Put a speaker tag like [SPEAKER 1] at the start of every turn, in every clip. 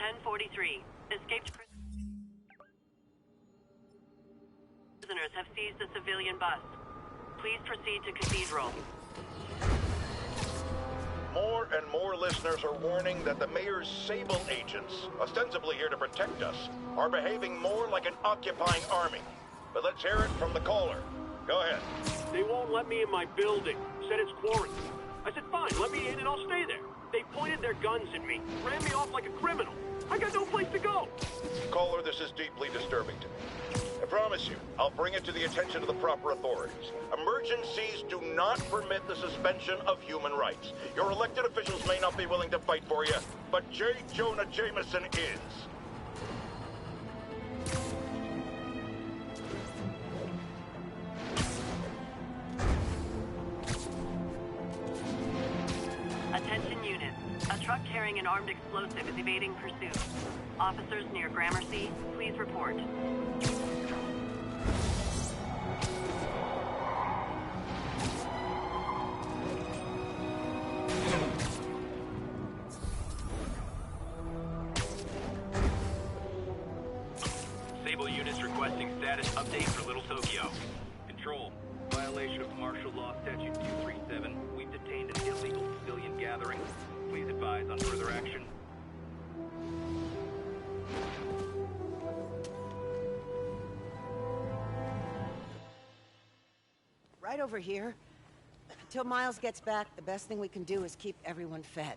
[SPEAKER 1] 1043. Escaped prisoners have seized the civilian bus. Please proceed to Cathedral.
[SPEAKER 2] More and more listeners are warning that the mayor's Sable agents, ostensibly here to protect us, are behaving more like an occupying army. But let's hear it from the caller. Go ahead.
[SPEAKER 3] They won't let me in my building. Said it's quarantine. I said, fine, let me in and I'll stay there. They pointed their guns at me, ran me off like a criminal. I got no place to go.
[SPEAKER 2] Caller, this is deeply disturbing to me. I promise you, I'll bring it to the attention of the proper authorities. Emergencies do not permit the suspension of human rights. Your elected officials may not be willing to fight for you, but J. Jonah Jameson is.
[SPEAKER 1] Attention units. A truck carrying an armed explosive is evading pursuit. Officers near Gramercy, please report.
[SPEAKER 4] Sable units requesting status update for Little Tokyo. Control. Violation of Martial Law Statute 237. We've detained an illegal civilian gathering. Please advise on further action.
[SPEAKER 5] Right over here. Until Miles gets back, the best thing we can do is keep everyone fed.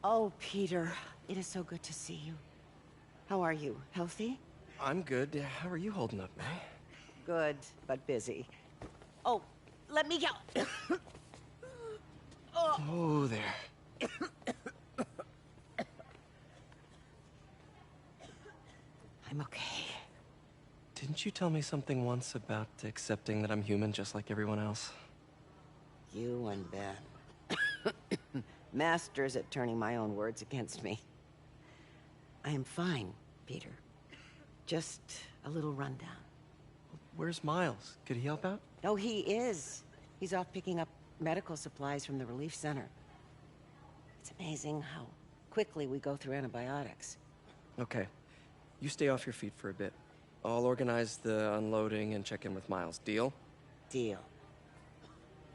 [SPEAKER 5] Oh, Peter, it is so good to see you. How are you? Healthy?
[SPEAKER 6] I'm good. How are you holding up, May?
[SPEAKER 5] Good, but busy. Oh, let me go.
[SPEAKER 6] Oh, there.
[SPEAKER 5] I'm okay.
[SPEAKER 6] Didn't you tell me something once about accepting that I'm human just like everyone else?
[SPEAKER 5] You and Ben. Masters at turning my own words against me. I am fine, Peter. Just a little rundown.
[SPEAKER 6] Where's Miles? Could he help out?
[SPEAKER 5] Oh, he is. He's off picking up medical supplies from the relief center. It's amazing how quickly we go through antibiotics.
[SPEAKER 6] Okay. You stay off your feet for a bit. I'll organize the unloading and check in with Miles. Deal?
[SPEAKER 5] Deal.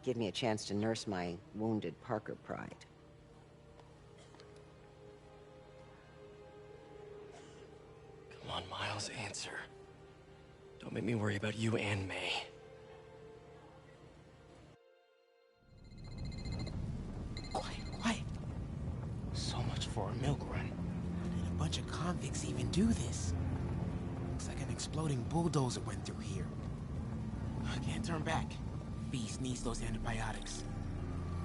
[SPEAKER 5] Give me a chance to nurse my wounded Parker pride.
[SPEAKER 6] Come on, Miles, answer. Don't make me worry about you and May.
[SPEAKER 7] Quiet. So much for a milk run. How did a bunch of convicts even do this? Looks like an exploding bulldozer went through here. I can't turn back. Beast needs those antibiotics.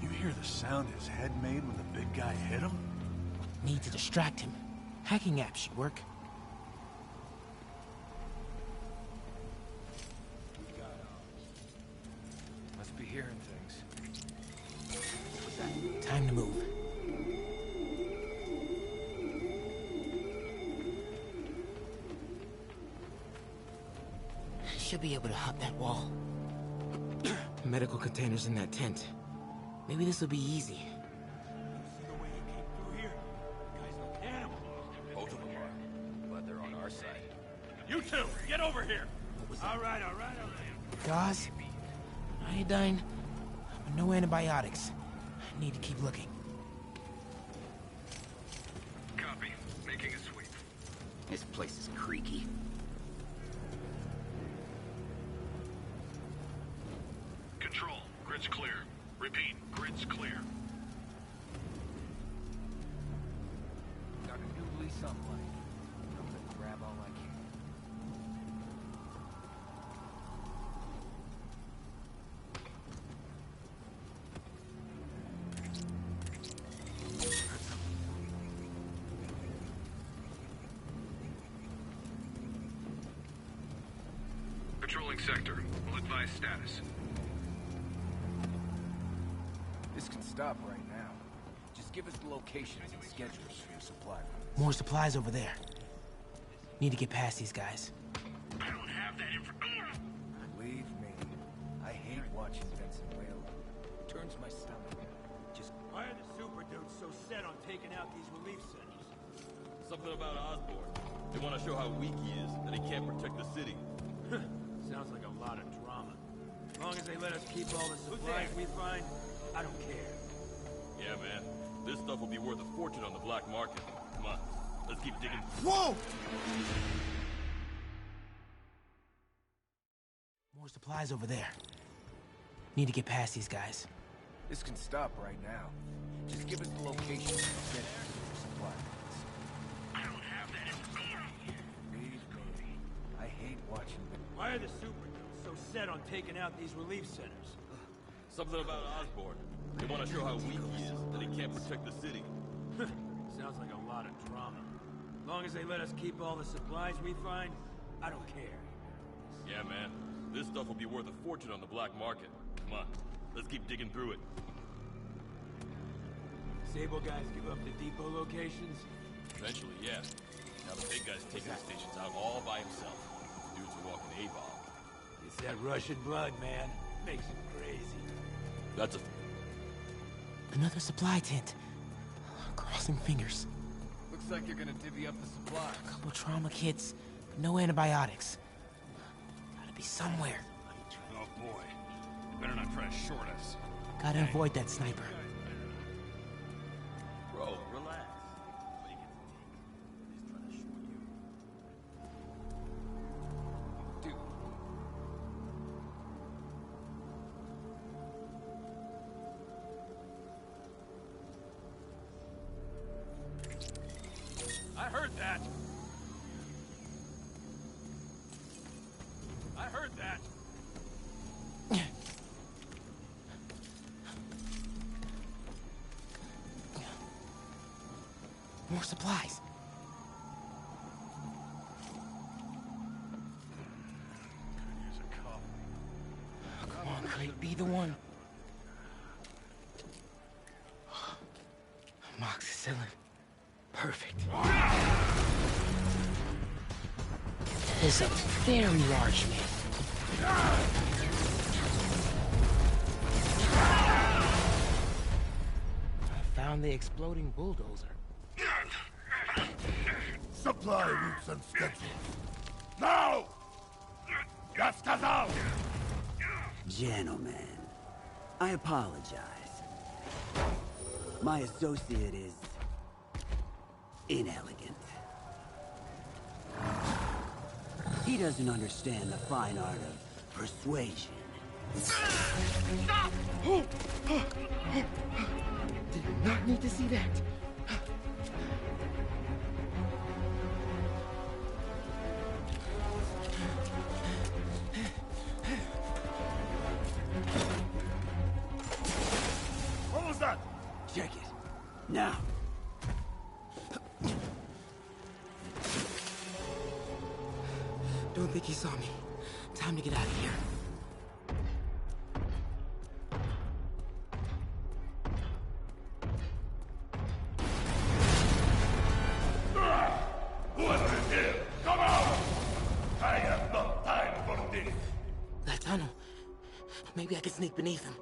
[SPEAKER 8] You hear the sound his head made when the big guy hit him?
[SPEAKER 7] Need to distract him. Hacking apps should work.
[SPEAKER 8] Must be hearing things.
[SPEAKER 7] Time to move. Should be able to hop that wall. Medical containers in that tent. Maybe this will be easy.
[SPEAKER 8] See the way you came through here? The guy's an animal.
[SPEAKER 4] Both of them are. Glad they're on our side.
[SPEAKER 8] You two, get over here! All right.
[SPEAKER 7] Gauze, iodine, but no antibiotics. Need to keep looking.
[SPEAKER 4] Copy. Making a sweep.
[SPEAKER 9] This place is creaky.
[SPEAKER 4] Control. Grid's clear. Repeat. Grid's clear.
[SPEAKER 9] Got a new lease on life. I'm gonna grab all I can.
[SPEAKER 4] Patrolling sector. We'll advise status.
[SPEAKER 9] This can stop right now. Just give us the locations and schedules for your supply runs.
[SPEAKER 7] More supplies over there. Need to get past these guys.
[SPEAKER 4] I don't have that information.
[SPEAKER 9] Believe me, I hate watching Vincent wail. Turns my stomach. Just
[SPEAKER 8] Why are the super dudes so set on taking out these relief centers?
[SPEAKER 10] Something about Osborn. They want to show how weak he is, that he can't protect the city.
[SPEAKER 8] Sounds like a lot of drama. As long as they let us keep all the supplies we find, I don't care.
[SPEAKER 10] Yeah, man. This stuff will be worth a fortune on the black market. Come on, let's keep digging.
[SPEAKER 7] Whoa! More supplies over there. Need to get past these guys.
[SPEAKER 9] This can stop right now. Just give us the location and I'll get your supply.
[SPEAKER 8] I don't have that.
[SPEAKER 9] I hate watching them.
[SPEAKER 8] Why are the superheroes so set on taking out these relief centers?
[SPEAKER 10] Something about Osborn. They want to show how weak he is, that he can't protect the city.
[SPEAKER 8] Sounds like a lot of drama. As long as they let us keep all the supplies we find, I don't care.
[SPEAKER 10] Yeah, man. This stuff will be worth a fortune on the black market. Come on, let's keep digging through it.
[SPEAKER 8] Sable guys give up the depot locations?
[SPEAKER 10] Eventually, yeah. Now the big guy's taking the stations out all by himself. Dudes are walking A-bomb.
[SPEAKER 8] It's that Russian blood, man. Makes him crazy.
[SPEAKER 10] That's a...
[SPEAKER 7] Another supply tent. Crossing fingers.
[SPEAKER 9] Looks like you're gonna divvy up the supplies.
[SPEAKER 7] A couple trauma kits, but no antibiotics. Gotta be somewhere.
[SPEAKER 3] Oh boy. You better not try to short us.
[SPEAKER 7] Gotta avoid that sniper.
[SPEAKER 10] Bro, relax.
[SPEAKER 9] Dude.
[SPEAKER 3] I heard that. I heard that.
[SPEAKER 7] More supplies.
[SPEAKER 3] Use a cup.
[SPEAKER 7] Come on, Crate, be the one. Amoxicillin. Perfect. That is a very large man. I found the exploding bulldozer.
[SPEAKER 2] Supply routes and schedules. Now! Я сказал!
[SPEAKER 11] Gentlemen, I apologize. My associate is inelegant. He doesn't understand the fine art of persuasion.
[SPEAKER 7] Did not need to see that.
[SPEAKER 2] What was that?
[SPEAKER 11] Check it. Now.
[SPEAKER 7] Don't think he saw me. Time to get out of here.
[SPEAKER 2] Whoever is here, come out! I have no time for this.
[SPEAKER 7] That tunnel. Maybe I can sneak beneath him.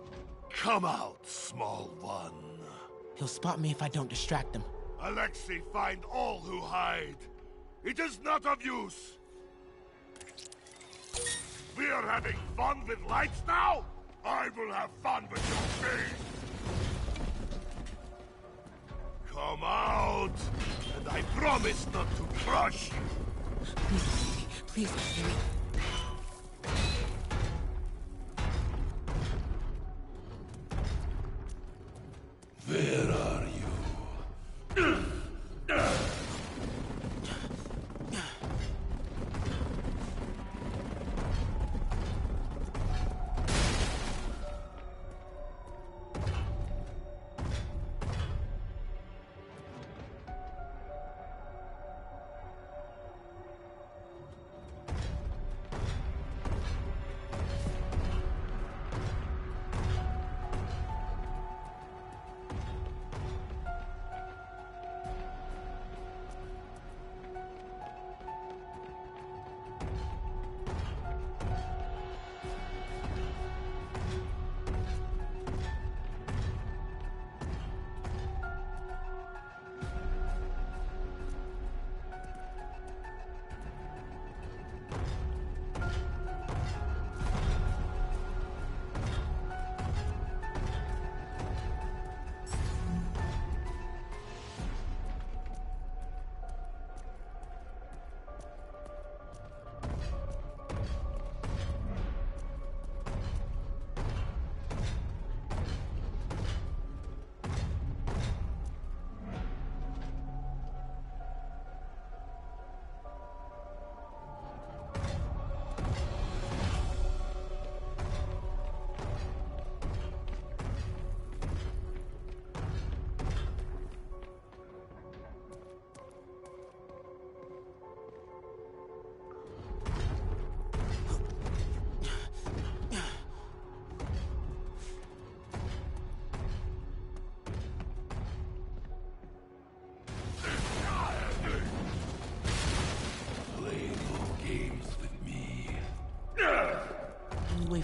[SPEAKER 2] Come out, small one.
[SPEAKER 7] He'll spot me if I don't distract him.
[SPEAKER 2] Alexei, find all who hide. It is not of use. We are having fun with lights now? I will have fun with your face. Come out, and I promise not to crush you.
[SPEAKER 7] Please, let me.
[SPEAKER 2] Where are you?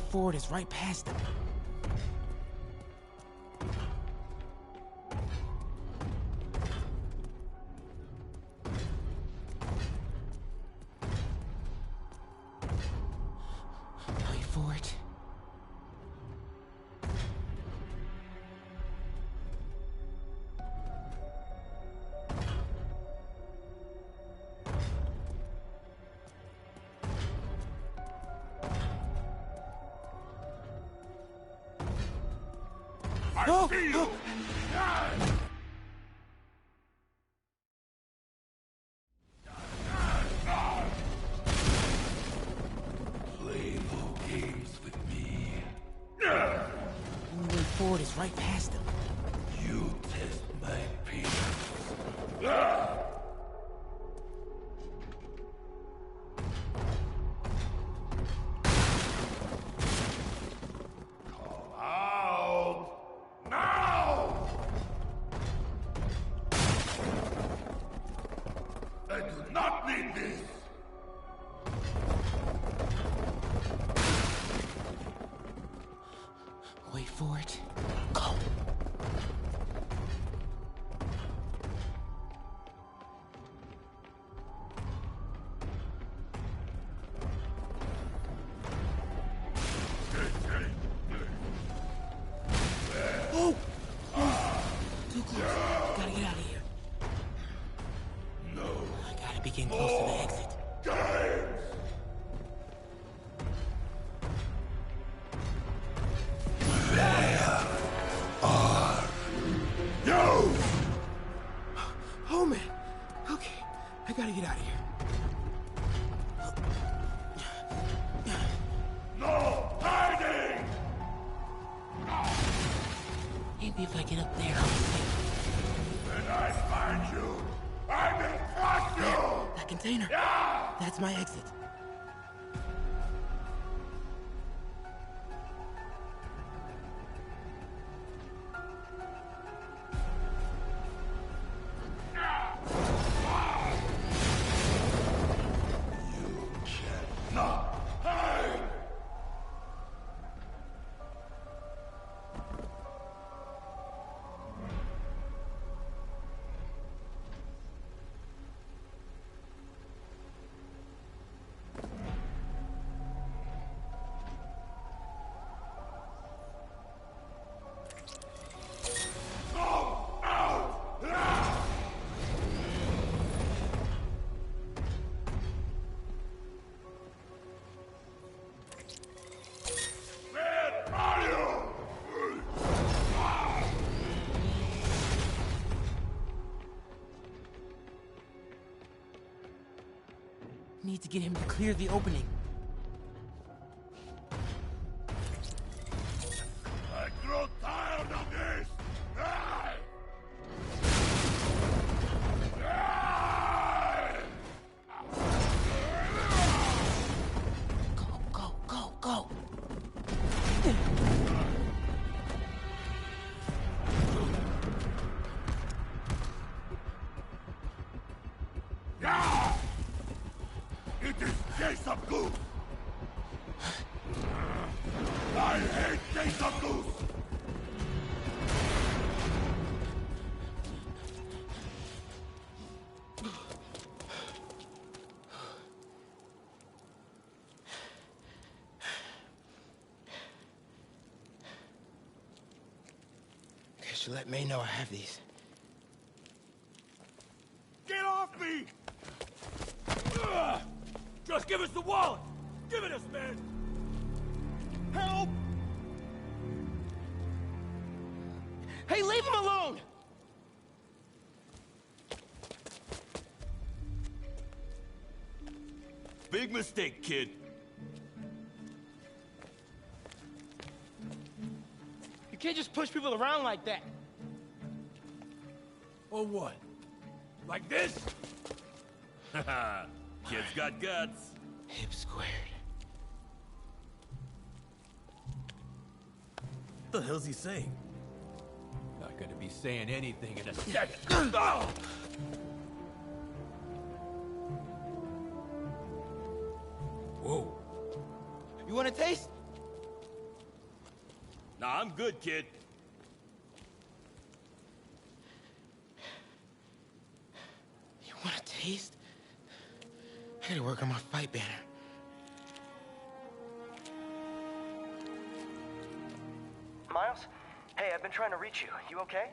[SPEAKER 7] forward is right past them. Wait for it.
[SPEAKER 2] I see you!
[SPEAKER 12] Play no games with me.
[SPEAKER 7] Only way forward is right past them.
[SPEAKER 12] You test my patience. Call out now! I do not need this.
[SPEAKER 7] Wait for it. Go. Oh! Too close. Gotta get out of here.
[SPEAKER 12] No.
[SPEAKER 7] I gotta be getting close to the exit.
[SPEAKER 12] Games! You!
[SPEAKER 7] Oh man. Okay. I gotta get out of here.
[SPEAKER 12] No hiding!
[SPEAKER 7] Maybe if I get up there, I'll see.
[SPEAKER 12] When I find you, I will crush you!
[SPEAKER 7] That container.
[SPEAKER 12] Yeah!
[SPEAKER 7] That's my exit.
[SPEAKER 12] Not hide! Go out! Where are you?
[SPEAKER 7] Need to get him to clear the opening.
[SPEAKER 12] I grow tired of this! Ah! Ah!
[SPEAKER 7] Go, go, go, go.
[SPEAKER 12] Yeah! It is case of goose! I hate case of goose!
[SPEAKER 7] Guess you let May know I have these.
[SPEAKER 8] Get off me! Ugh! Just give us the wallet! Give it us, man! Help!
[SPEAKER 7] Hey, leave him alone!
[SPEAKER 10] Big mistake, kid.
[SPEAKER 7] You can't just push people around like that.
[SPEAKER 8] Or what? Like this?
[SPEAKER 10] Haha. Kid's got guts.
[SPEAKER 7] Hip squared.
[SPEAKER 10] What the hell's he saying?
[SPEAKER 8] Not gonna be saying anything in a second. Oh! Whoa.
[SPEAKER 7] You want a taste?
[SPEAKER 10] Nah, I'm good, kid.
[SPEAKER 7] You want a taste? I gotta work on my fight banner.
[SPEAKER 13] Miles? Hey, I've been trying to reach you. You okay?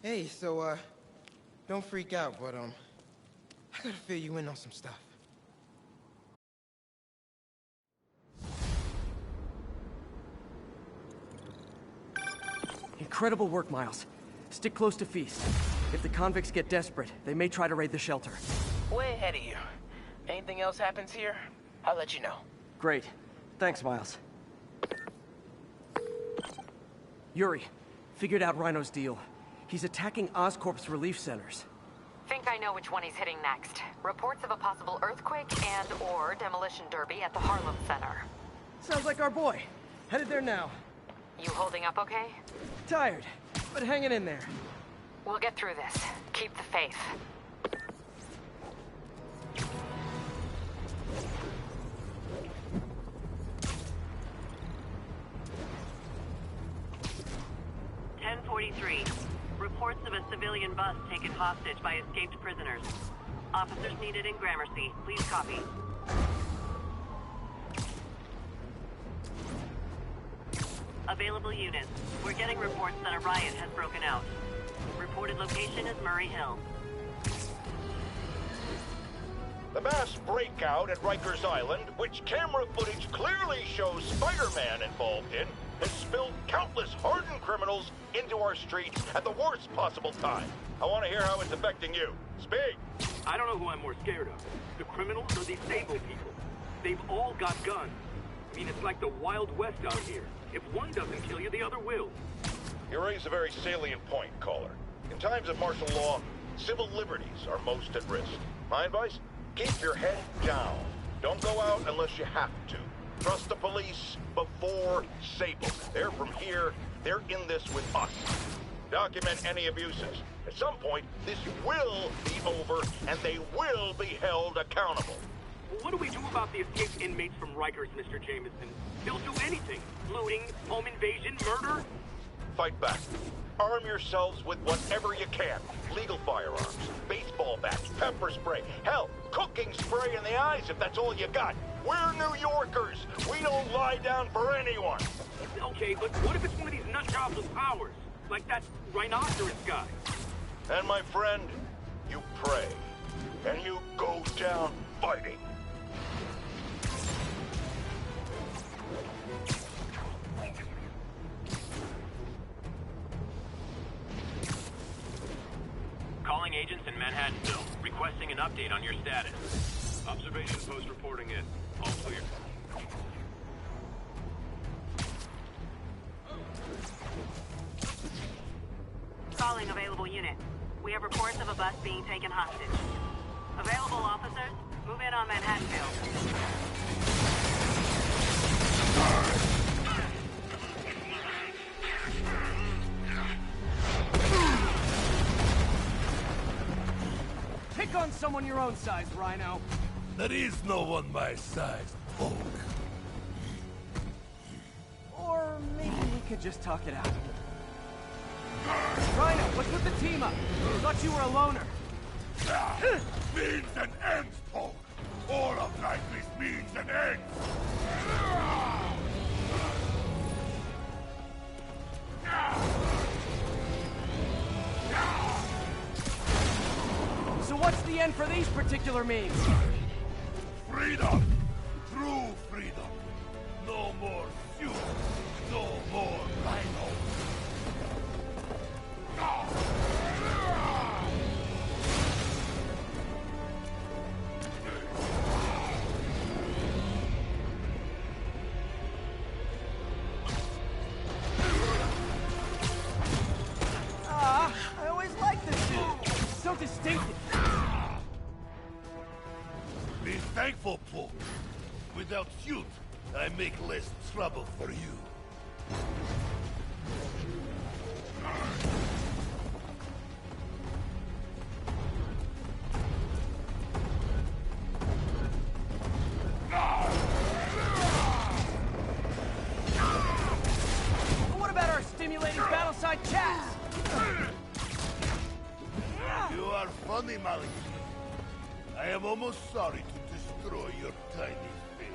[SPEAKER 7] Hey, so, don't freak out, but, I gotta fill you in on some stuff.
[SPEAKER 6] Incredible work, Miles. Stick close to Feast. If the convicts get desperate, they may try to raid the shelter.
[SPEAKER 13] Way ahead of you. Anything else happens here, I'll let you know.
[SPEAKER 6] Great. Thanks, Miles. Yuri, figured out Rhino's deal. He's attacking Oscorp's relief centers.
[SPEAKER 14] Think I know which one he's hitting next. Reports of a possible earthquake and/or demolition derby at the Harlem Center.
[SPEAKER 6] Sounds like our boy. Headed there now.
[SPEAKER 14] You holding up okay?
[SPEAKER 6] Tired, but hanging in there.
[SPEAKER 14] We'll get through this. Keep the faith.
[SPEAKER 1] Reports of a civilian bus taken hostage by escaped prisoners. Officers needed in Gramercy. Please copy. Available units. We're getting reports that a riot has broken out. Reported location is Murray Hill.
[SPEAKER 2] The mass breakout at Rikers Island, which camera footage clearly shows Spider-Man involved in, has spilled countless hardened criminals into our streets at the worst possible time. I want to hear how it's affecting you. Speak!
[SPEAKER 3] I don't know who I'm more scared of. The criminals or these stable people? They've all got guns. I mean, it's like the Wild West out here. If one doesn't kill you, the other will.
[SPEAKER 2] You raise a very salient point, caller. In times of martial law, civil liberties are most at risk. My advice? Keep your head down. Don't go out unless you have to. Trust the police before Sable. They're from here. They're in this with us. Document any abuses. At some point, this will be over, and they will be held accountable.
[SPEAKER 3] Well, what do we do about the escaped inmates from Rikers, Mr. Jameson? They'll do anything. Looting, home invasion, murder.
[SPEAKER 2] Fight back. Arm yourselves with whatever you can. Legal firearms, baseball bats, pepper spray, hell, cooking spray in the eyes if that's all you got. We're New Yorkers. We don't lie down for anyone.
[SPEAKER 3] Okay, but what if it's one of these nut jobs with powers? Like that rhinoceros guy?
[SPEAKER 2] And my friend, you pray. And you go down fighting.
[SPEAKER 4] Calling agents in Manhattanville, requesting an update on your status.
[SPEAKER 3] Observation post reporting in. All clear.
[SPEAKER 1] Calling available unit. We have reports of a bus being taken hostage. Available officers, move in on Manhattanville.
[SPEAKER 6] Pick on someone your own size, Rhino.
[SPEAKER 12] There is no one my size, folk.
[SPEAKER 6] Or maybe we could just talk it out. Rhino, what's with the team up? Thought you were a loner.
[SPEAKER 12] Means and ends, folk. All of life is means and ends.
[SPEAKER 6] So what's the end for these particular means?
[SPEAKER 12] Freedom! True freedom! No more suit! No more Rhino!
[SPEAKER 6] I always liked this dude. So distinctive.
[SPEAKER 12] Be thankful, folk. Without suit, I make less trouble for you. I am almost sorry to destroy your tiny face.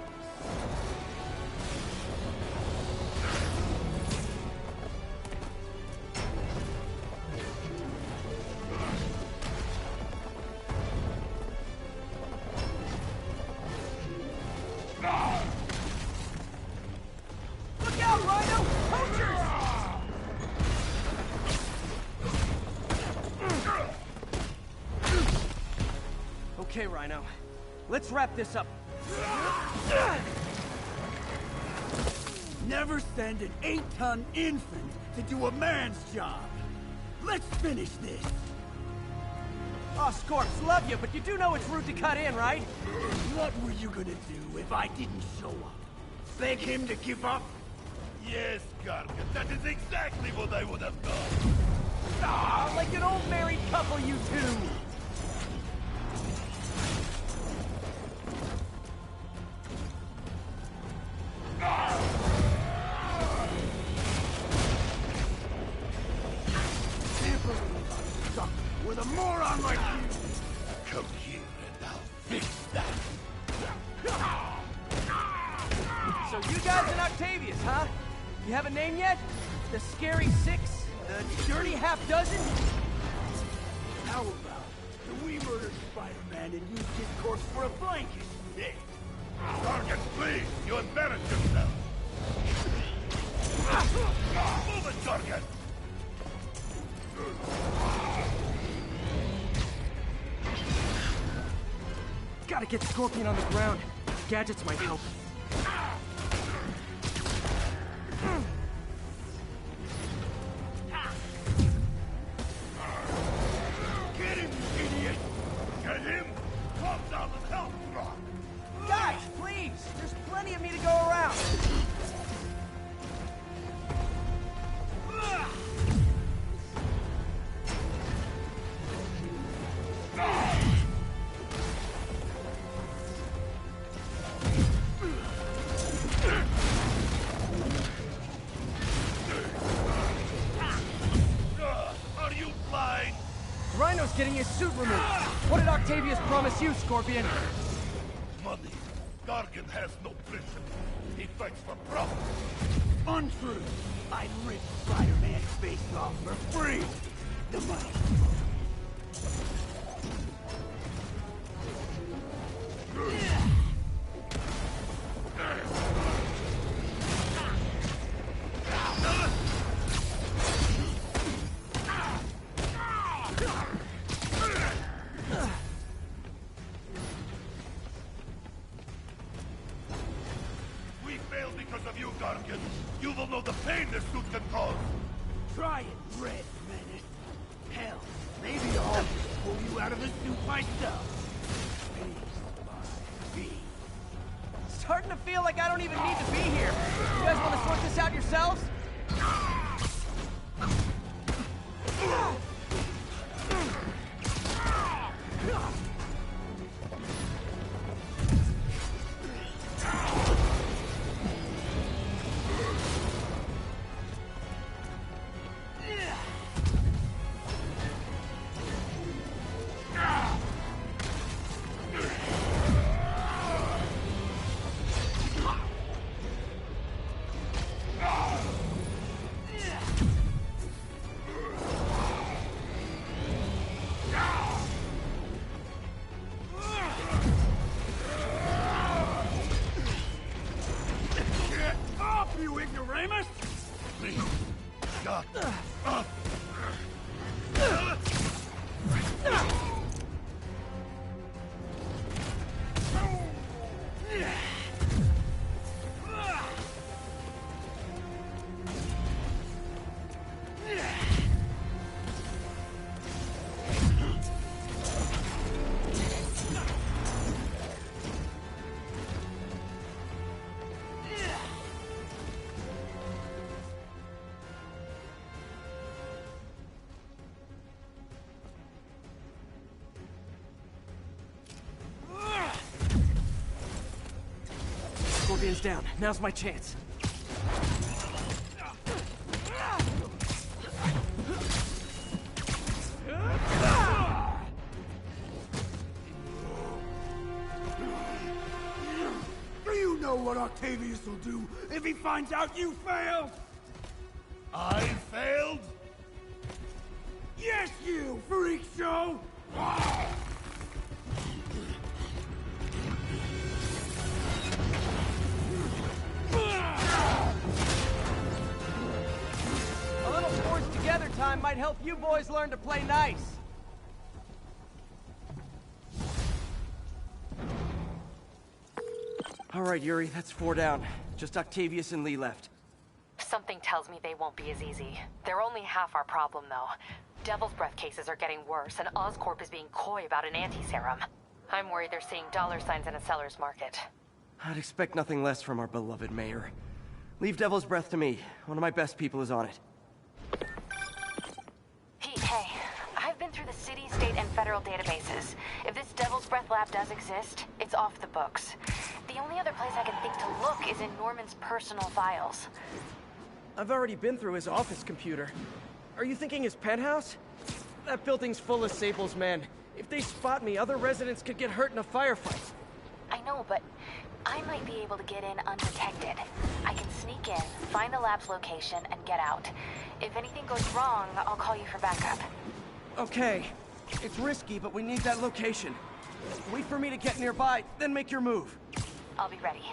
[SPEAKER 8] Look out, Rhino! Poachers! Okay, Rhino. Let's wrap this up.
[SPEAKER 11] Never send an 8-ton infant to do a man's job. Let's finish this.
[SPEAKER 8] Oh, Scorps, love you, but you do know it's rude to cut in, right?
[SPEAKER 11] What were you gonna do if I didn't show up? Beg him to give up?
[SPEAKER 12] Yes, Gargan, that is exactly what I would have done.
[SPEAKER 8] Ah, like an old married couple, you two!
[SPEAKER 11] Can't believe I'm stuck with a moron like you!
[SPEAKER 12] Come here and I'll fix that.
[SPEAKER 8] So you guys in Octavius, huh? You have a name yet? The Scary Six? The Dirty Half Dozen?
[SPEAKER 11] How about we murdered Spider-Man and used his corpse for a blanket? Yeah.
[SPEAKER 12] Gargan, please, you embarrass yourself. Move it, Gargan.
[SPEAKER 8] Gotta get Scorpion on the ground. Gadgets might help.
[SPEAKER 12] Get him, you idiot! Get him! Calm down and help, Rock!
[SPEAKER 8] Guys, please! There's plenty of me to go around.
[SPEAKER 12] Are you blind?
[SPEAKER 8] Rhino's getting his suit removed. What did Octavius promise you, Scorpion?
[SPEAKER 12] Money. Gargan has no principle. He fights for profit.
[SPEAKER 11] Untrue. I ripped Spider-Man's face off for free. The money.
[SPEAKER 12] We failed because of you, Gargan. You will know the pain this suit can cause.
[SPEAKER 11] Try it, Red Menace. Hell, maybe I'll just pull you out of the suit myself. Piece by piece.
[SPEAKER 8] Starting to feel like I don't even need to be here. You guys want to sort this out yourselves?
[SPEAKER 11] Get up, you ignoramus!
[SPEAKER 12] Please. Shut up.
[SPEAKER 8] Scorpion's down. Now's my chance.
[SPEAKER 11] Do you know what Octavius will do if he finds out you failed?
[SPEAKER 12] I failed?
[SPEAKER 11] Yes, you, freak show!
[SPEAKER 15] A little forced together time might help you boys learn to play nice. All right, Yuri, that's 4 down. Just Octavius and Lee left.
[SPEAKER 14] Something tells me they won't be as easy. They're only half our problem, though. Devil's Breath cases are getting worse, and Oscorp is being coy about an anti-serum. I'm worried they're seeing dollar signs in a seller's market.
[SPEAKER 15] I'd expect nothing less from our beloved mayor. Leave Devil's Breath to me. One of my best people is on it.
[SPEAKER 14] Pete, hey. I've been through the city, state, and federal databases. If this Devil's Breath lab does exist, it's off the books. The only other place I can think to look is in Norman's personal files.
[SPEAKER 15] I've already been through his office computer. Are you thinking his penthouse? That building's full of Sable's men. If they spot me, other residents could get hurt in a firefight.
[SPEAKER 14] I know, but I might be able to get in undetected. I can sneak in, find the lab's location, and get out. If anything goes wrong, I'll call you for backup.
[SPEAKER 15] Okay. It's risky, but we need that location. Wait for me to get nearby, then make your move.
[SPEAKER 14] I'll be ready.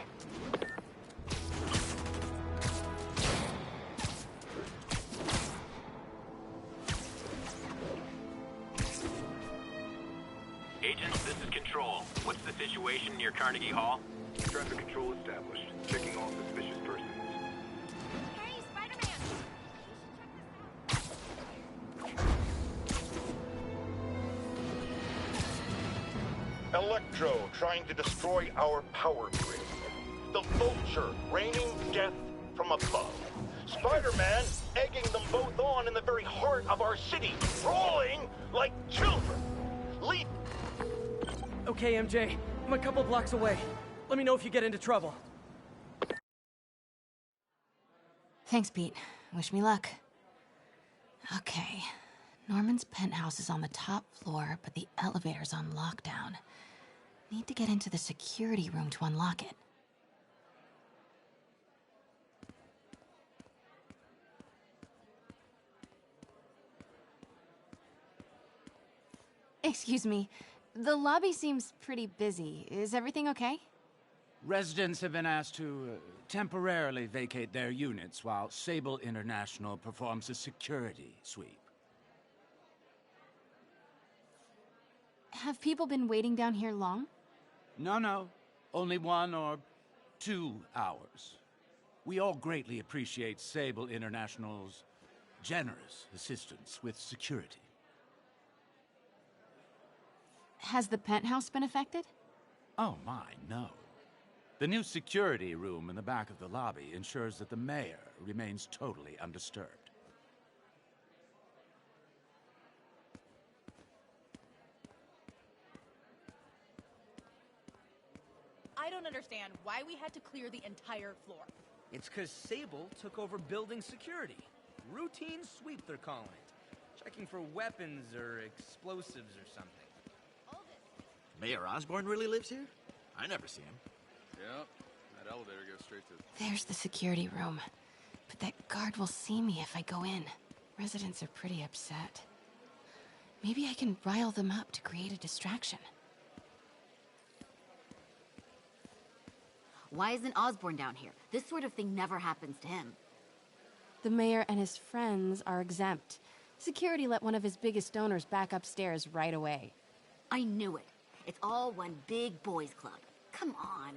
[SPEAKER 4] Agents, this is Control. What's the situation near Carnegie Hall?
[SPEAKER 9] Traffic control established. Checking all suspicious persons.
[SPEAKER 16] Hey, Spider-Man!
[SPEAKER 2] Electro trying to destroy our power grid. The Vulture raining death from above. Spider-Man egging them both on in the very heart of our city, brawling like children.
[SPEAKER 15] Okay, MJ. I'm a couple blocks away. Let me know if you get into trouble.
[SPEAKER 17] Thanks, Pete. Wish me luck. Okay. Norman's penthouse is on the top floor, but the elevator's on lockdown. Need to get into the security room to unlock it. Excuse me. The lobby seems pretty busy. Is everything okay?
[SPEAKER 11] Residents have been asked to temporarily vacate their units while Sable International performs a security sweep.
[SPEAKER 17] Have people been waiting down here long?
[SPEAKER 11] No. Only 1 or 2 hours. We all greatly appreciate Sable International's generous assistance with security.
[SPEAKER 17] Has the penthouse been affected?
[SPEAKER 11] Oh my, no. The new security room in the back of the lobby ensures that the mayor remains totally undisturbed.
[SPEAKER 16] I don't understand why we had to clear the entire floor.
[SPEAKER 18] It's because Sable took over building security. Routine sweep, they're calling it. Checking for weapons or explosives or something.
[SPEAKER 10] Mayor Osborn really lives here? I never see him.
[SPEAKER 19] Yep. That elevator goes straight to...
[SPEAKER 17] There's the security room. But that guard will see me if I go in. Residents are pretty upset. Maybe I can rile them up to create a distraction.
[SPEAKER 20] Why isn't Osborn down here? This sort of thing never happens to him.
[SPEAKER 17] The mayor and his friends are exempt. Security let one of his biggest donors back upstairs right away.
[SPEAKER 20] I knew it. It's all one big boys club. Come on.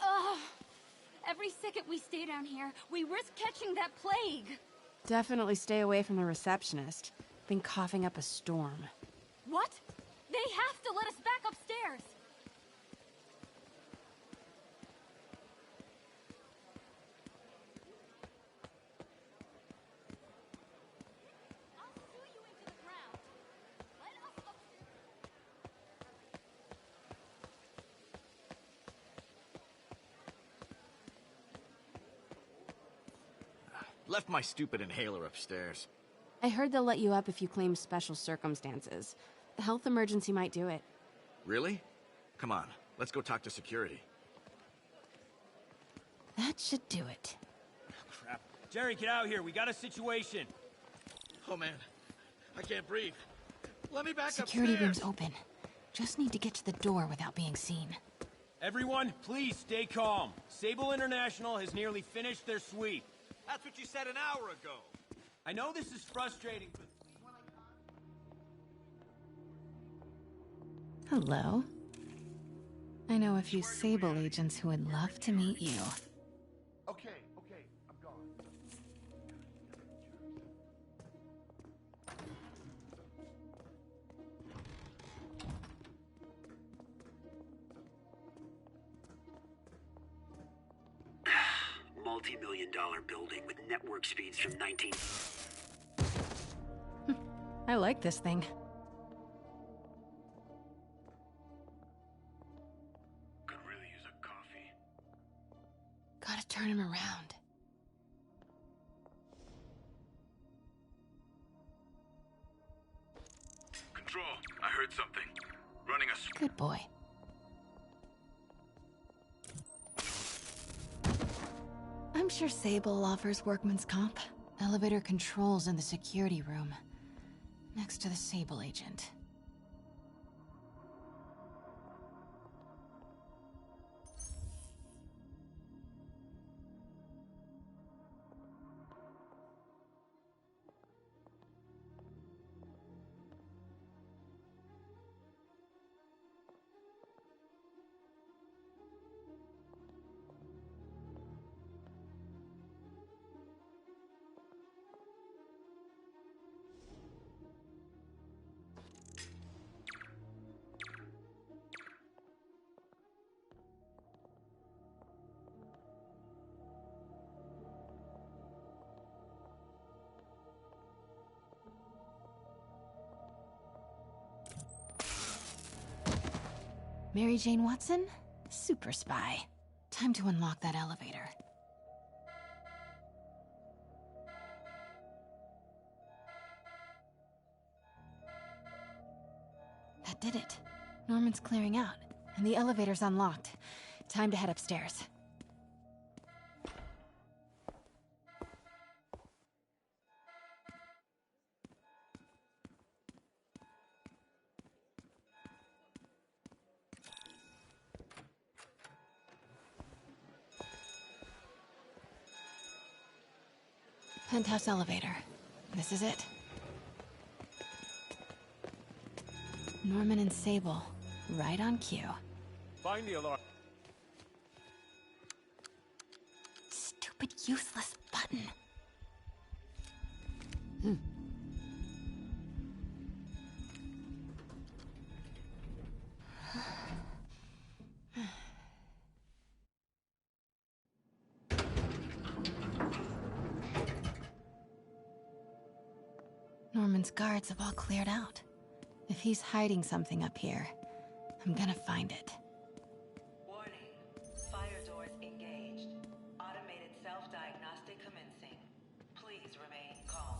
[SPEAKER 16] Ugh. Every second we stay down here, we risk catching that plague.
[SPEAKER 17] Definitely stay away from the receptionist. Been coughing up a storm.
[SPEAKER 16] What? They have to let us back upstairs.
[SPEAKER 10] Left my stupid inhaler upstairs.
[SPEAKER 21] I heard they'll let you up if you claim special circumstances. The health emergency might do it.
[SPEAKER 22] Really? Come on, let's go talk to security.
[SPEAKER 17] That should do it.
[SPEAKER 8] Crap. Jerry, get out here. We got a situation.
[SPEAKER 22] Oh man, I can't breathe. Let me back
[SPEAKER 17] Security
[SPEAKER 22] upstairs.
[SPEAKER 17] room's open. Just need to get to the door without being seen.
[SPEAKER 8] Everyone, please stay calm. Sable International has nearly finished their sweep.
[SPEAKER 22] That's what you said an hour ago.
[SPEAKER 8] I know this is frustrating, but...
[SPEAKER 17] Hello. I know a few Sable agents who would love to meet you.
[SPEAKER 12] Okay, I'm gone.
[SPEAKER 23] Multi-million-dollar building with network speeds from 19...
[SPEAKER 17] I like this thing.
[SPEAKER 23] Could really use a coffee.
[SPEAKER 17] Gotta turn him around.
[SPEAKER 4] Control, I heard something. Running a...
[SPEAKER 17] Good boy. I'm sure Sable offers workman's comp. Elevator controls in the security room. Next to the Sable agent. Mary Jane Watson? Super spy. Time to unlock that elevator. That did it. Norman's clearing out, and the elevator's unlocked. Time to head upstairs. Penthouse elevator. This is it. Norman and Sable, right on cue.
[SPEAKER 8] Find the alarm.
[SPEAKER 17] Stupid, useless button. Norman's guards have all cleared out. If he's hiding something up here, I'm gonna find it.
[SPEAKER 1] Warning. Fire doors engaged. Automated self-diagnostic commencing. Please remain calm.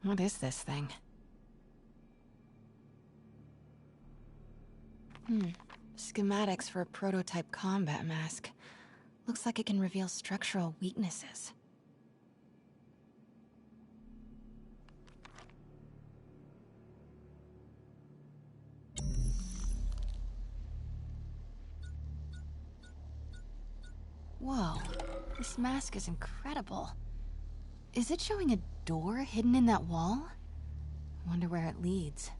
[SPEAKER 17] What is this thing? Schematics for a prototype combat mask. Looks like it can reveal structural weaknesses. Whoa, this mask is incredible. Is it showing a door hidden in that wall? I wonder where it leads.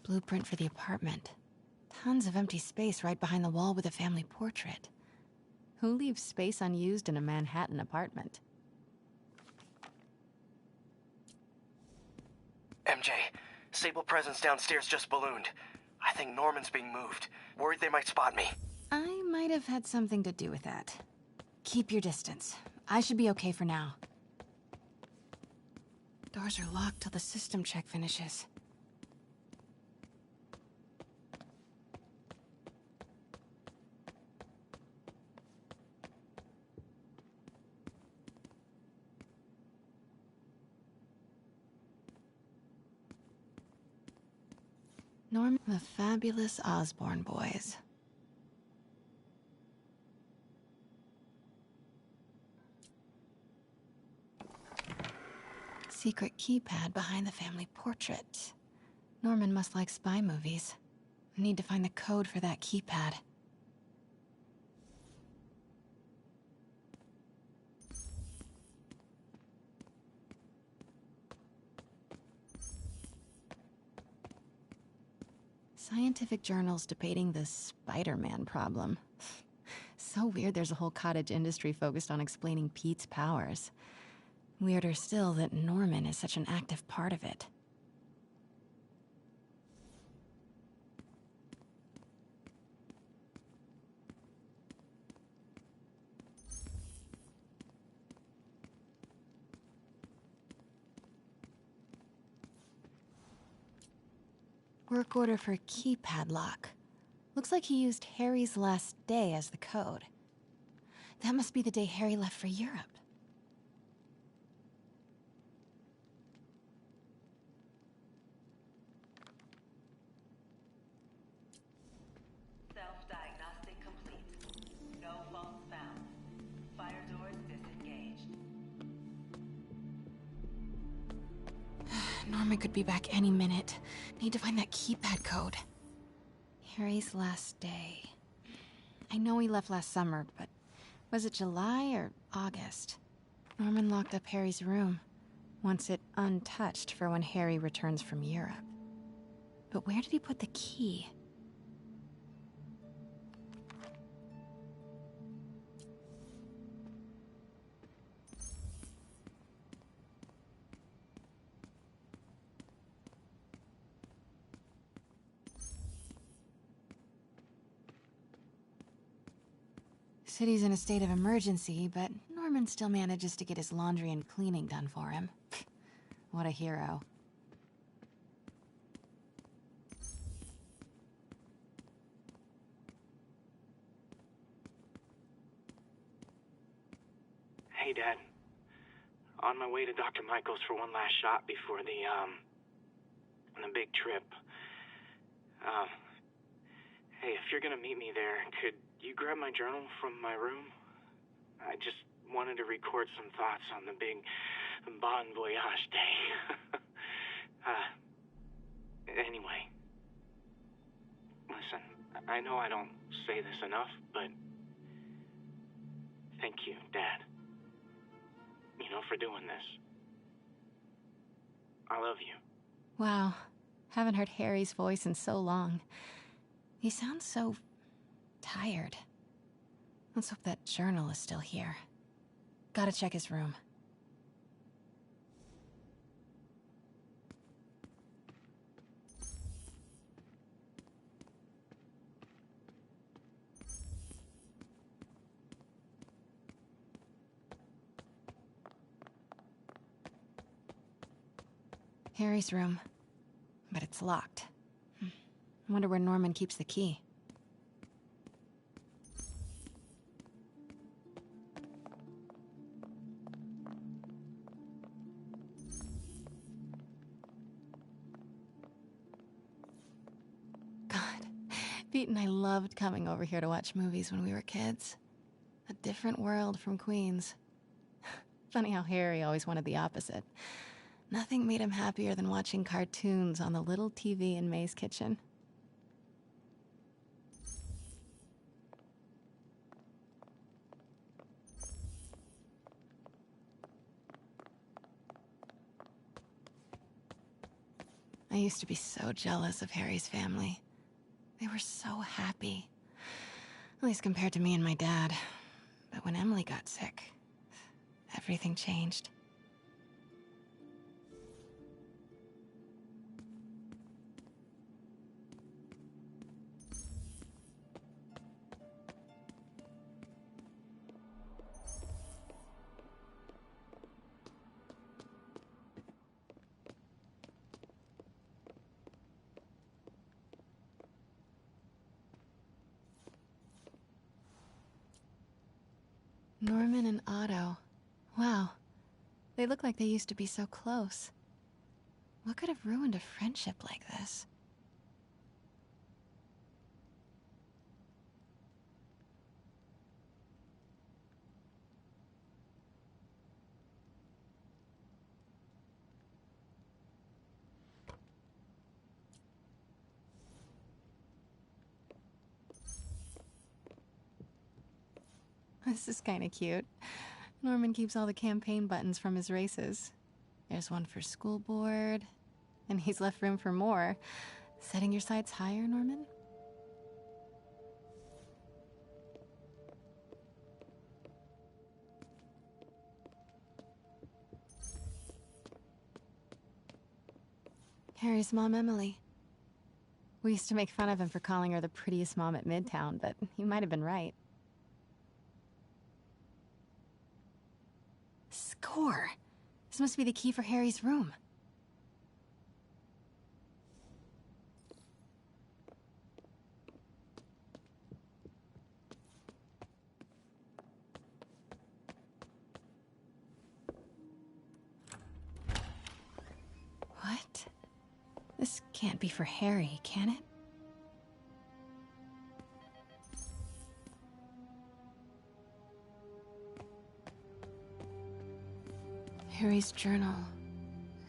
[SPEAKER 17] Blueprint for the apartment. Tons of empty space right behind the wall with a family portrait. Who leaves space unused in a Manhattan apartment?
[SPEAKER 24] MJ, Sable presence downstairs just ballooned. I think Norman's being moved. Worried they might spot me.
[SPEAKER 17] might have had something to do with that. Keep your distance. I should be okay for now. Doors are locked till the system check finishes. Norman, the fabulous Osborne boys. Secret keypad behind the family portrait. Norman must like spy movies. I need to find the code for that keypad. Scientific journals debating the Spider-Man problem. So weird there's a whole cottage industry focused on explaining Pete's powers. Weirder still that Norman is such an active part of it. Work order for a keypad lock. Looks like he used Harry's last day as the code. That must be the day Harry left for Europe.
[SPEAKER 1] Self-diagnostic complete. No faults found. Fire doors disengaged.
[SPEAKER 17] Norman could be back any minute. Need to find that keypad code. Harry's last day. I know he left last summer, but was it July or August? Norman locked up Harry's room, wants it untouched for when Harry returns from Europe. But where did he put the key? City's in a state of emergency, but Norman still manages to get his laundry and cleaning done for him. What a hero.
[SPEAKER 5] Hey, Dad. On my way to Dr. Michael's for one last shot before the big trip. Hey, if you're gonna meet me there, could you grab my journal from my room? I just wanted to record some thoughts on the big Bon Voyage day. Anyway. Listen, I know I don't say this enough, but thank you, Dad. You know, for doing this. I love you.
[SPEAKER 17] Wow. Haven't heard Harry's voice in so long. He sounds so tired. Let's hope that journal is still here. Gotta check his room. Harry's room. But it's locked. I wonder where Norman keeps the key. God, Pete and I loved coming over here to watch movies when we were kids. A different world from Queens. Funny how Harry always wanted the opposite. Nothing made him happier than watching cartoons on the little TV in May's kitchen. I used to be so jealous of Harry's family. They were so happy. At least compared to me and my dad. But when Emily got sick, everything changed. Norman and Otto. Wow. They look like they used to be so close. What could have ruined a friendship like this? This is kinda cute. Norman keeps all the campaign buttons from his races. There's one for school board, and he's left room for more. Setting your sights higher, Norman? Harry's mom, Emily. We used to make fun of him for calling her the prettiest mom at Midtown, but he might have been right. Score! This must be the key for Harry's room. What? This can't be for Harry, can it? Harry's journal.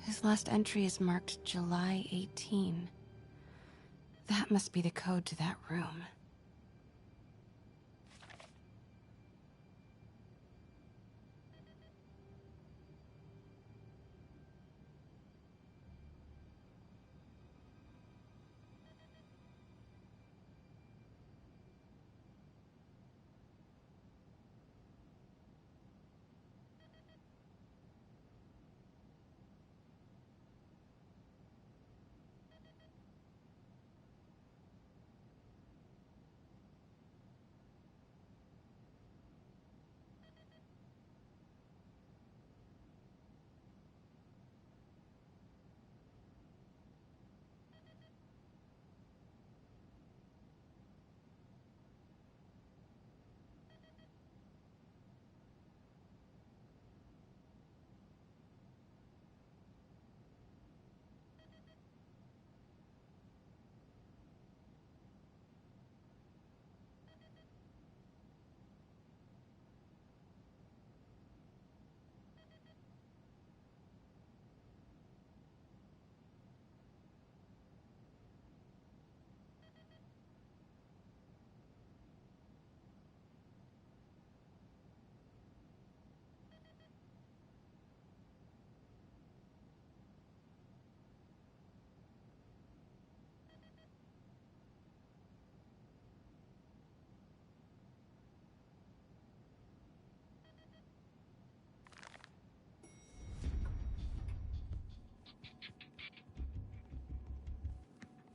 [SPEAKER 17] His last entry is marked July 18. That must be the code to that room.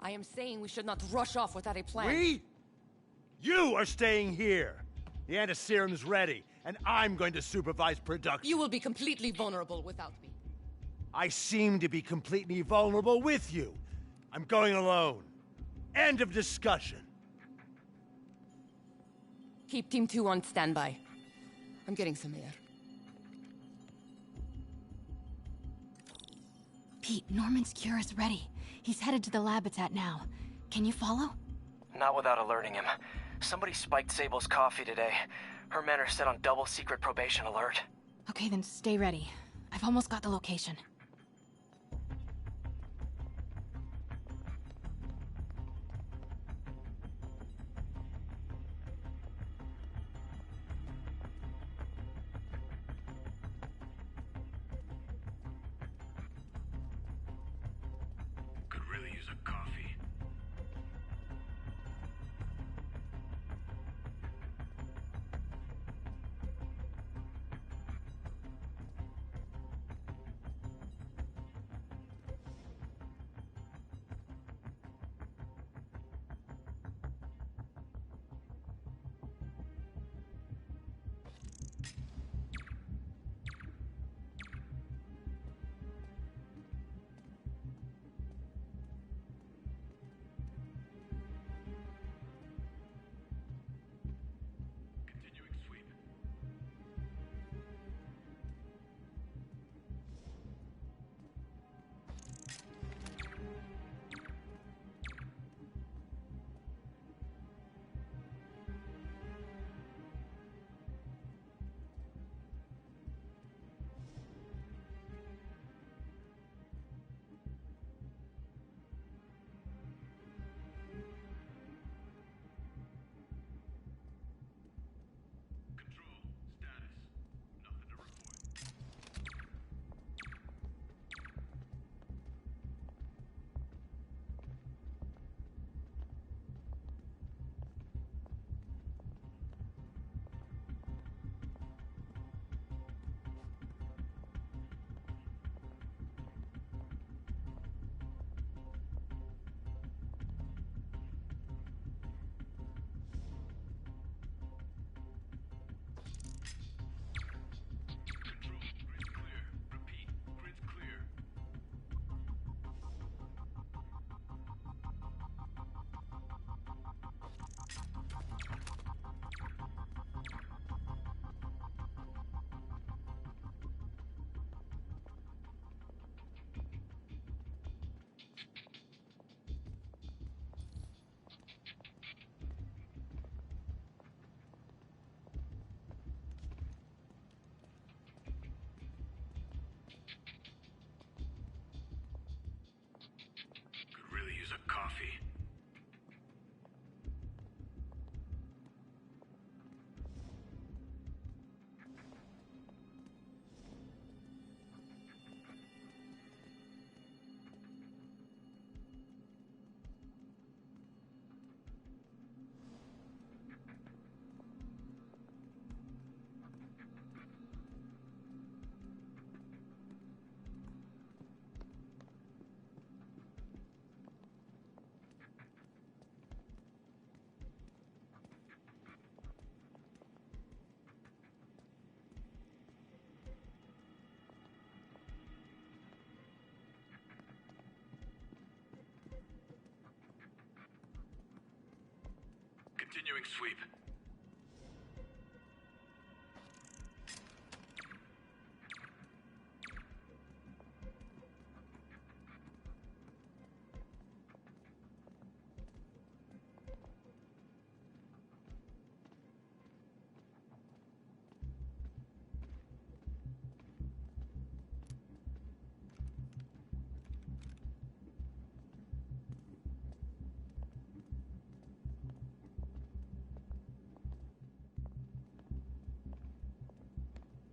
[SPEAKER 3] I am saying we should not rush off without a plan.
[SPEAKER 8] We? You are staying here. The antiserum's ready, and I'm going to supervise production.
[SPEAKER 3] You will be completely vulnerable without me.
[SPEAKER 8] I seem to be completely vulnerable with you. I'm going alone. End of discussion.
[SPEAKER 3] Keep Team 2 on standby. I'm getting some air.
[SPEAKER 17] Pete, Norman's cure is ready. He's headed to the lab it's at now. Can you follow?
[SPEAKER 6] Not without alerting him. Somebody spiked Sable's coffee today. Her men are set on double secret probation alert.
[SPEAKER 17] Okay, then stay ready. I've almost got the location.
[SPEAKER 23] Could really use a coffee. Continuing sweep.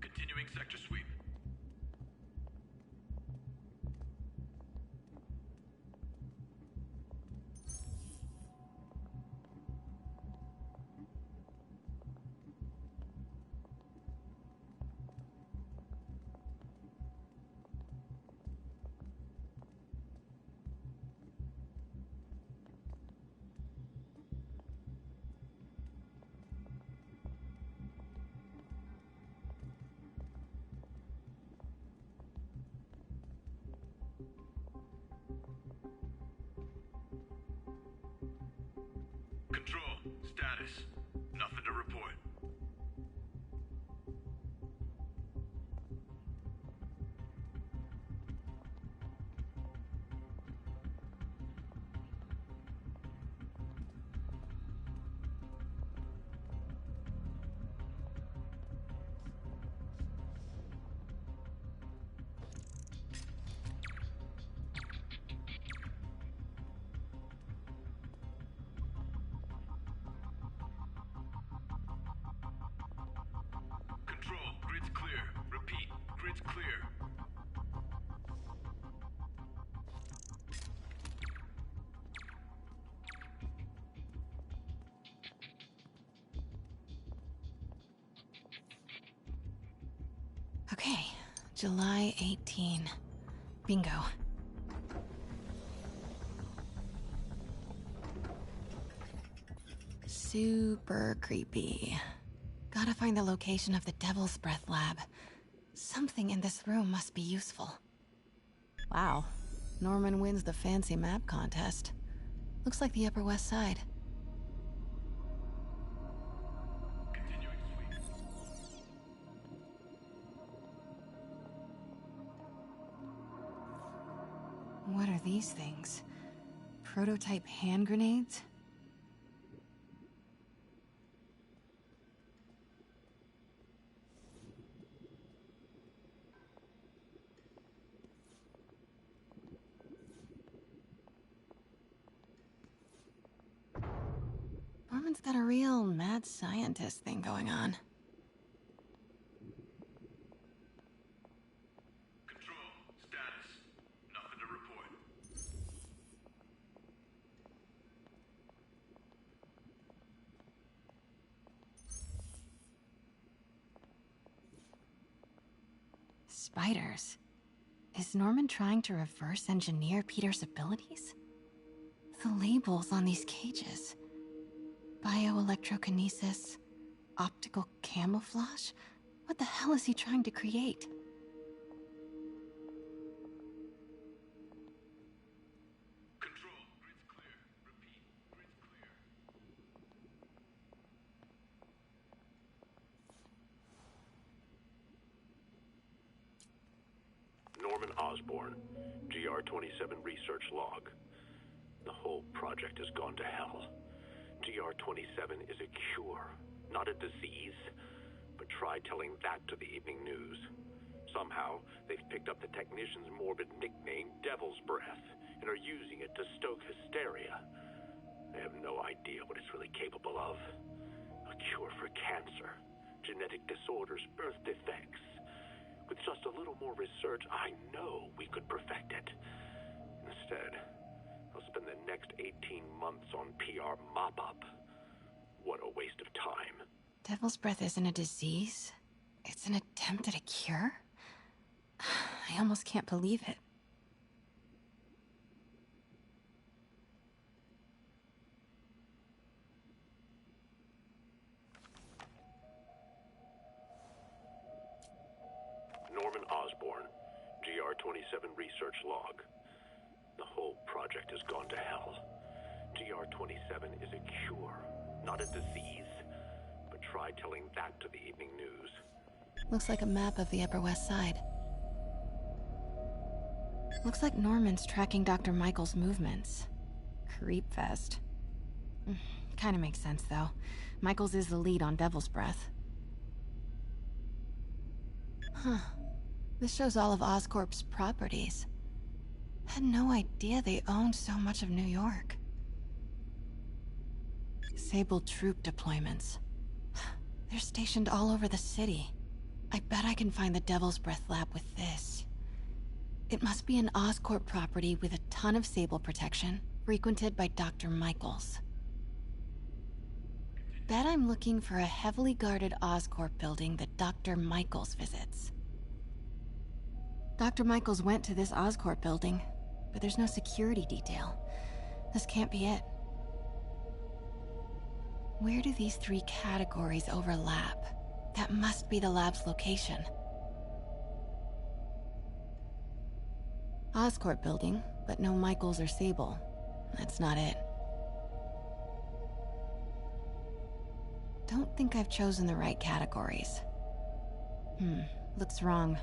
[SPEAKER 23] Continuing sector sweep. Control, status. Nothing to report. Control, grid's clear. Repeat, grid's clear.
[SPEAKER 17] Okay, July 18. Bingo. Super creepy. Gotta find the location of the Devil's Breath lab. Something in this room must be useful. Wow. Norman wins the fancy map contest. Looks like the Upper West Side.
[SPEAKER 23] Continuing sweep.
[SPEAKER 17] What are these things? Prototype hand grenades? Norman's got a real mad scientist thing going on.
[SPEAKER 23] Control, status. Nothing to report.
[SPEAKER 17] Spiders. Is Norman trying to reverse engineer Peter's abilities? The labels on these cages. Bioelectrokinesis, optical camouflage? What the hell is he trying to create?
[SPEAKER 23] Control, grid's clear. Repeat, grid's clear.
[SPEAKER 7] Norman Osborn, GR-27 research log. The whole project has gone to hell. GR-27 is a cure, not a disease. But try telling that to the evening news. Somehow, they've picked up the technician's morbid nickname, Devil's Breath, and are using it to stoke hysteria. They have no idea what it's really capable of. A cure for cancer, genetic disorders, birth defects. With just a little more research, I know we could perfect it. Instead, they'll spend the next 18 months on PR mop-up. What a waste of time.
[SPEAKER 17] Devil's Breath isn't a disease. It's an attempt at a cure? I almost can't believe it.
[SPEAKER 7] Norman Osborn, GR-27 research log. The whole project has gone to hell. GR-27 is a cure, not a disease. But try telling that to the evening news.
[SPEAKER 17] Looks like a map of the Upper West Side. Looks like Norman's tracking Dr. Michael's movements. Creepfest. Kinda makes sense, though. Michaels is the lead on Devil's Breath. Huh. This shows all of Oscorp's properties. Had no idea they owned so much of New York. Sable troop deployments. They're stationed all over the city. I bet I can find the Devil's Breath lab with this. It must be an Oscorp property with a ton of Sable protection, frequented by Dr. Michaels. Bet I'm looking for a heavily guarded Oscorp building that Dr. Michaels visits. Dr. Michaels went to this Oscorp building, but there's no security detail. This can't be it. Where do these three categories overlap? That must be the lab's location. Oscorp building, but no Michaels or Sable. That's not it. Don't think I've chosen the right categories. Looks wrong.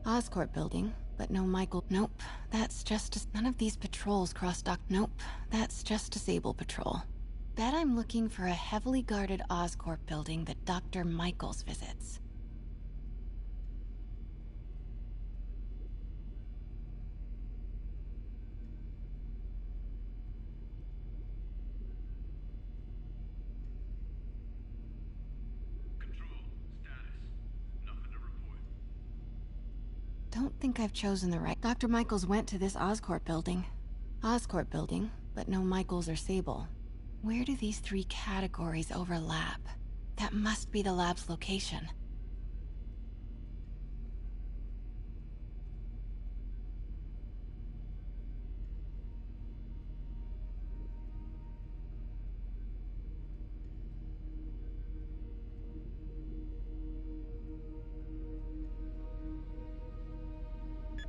[SPEAKER 17] Oscorp building, but no Michael. Nope, that's just none of these patrols cross dock. Nope, that's just a Sable patrol. Bet I'm looking for a heavily guarded Oscorp building that Dr. Michaels visits. Don't think I've chosen the right. Dr. Michaels went to this Oscorp building. Oscorp building, but no Michaels or Sable. Where do these three categories overlap? That must be the lab's location.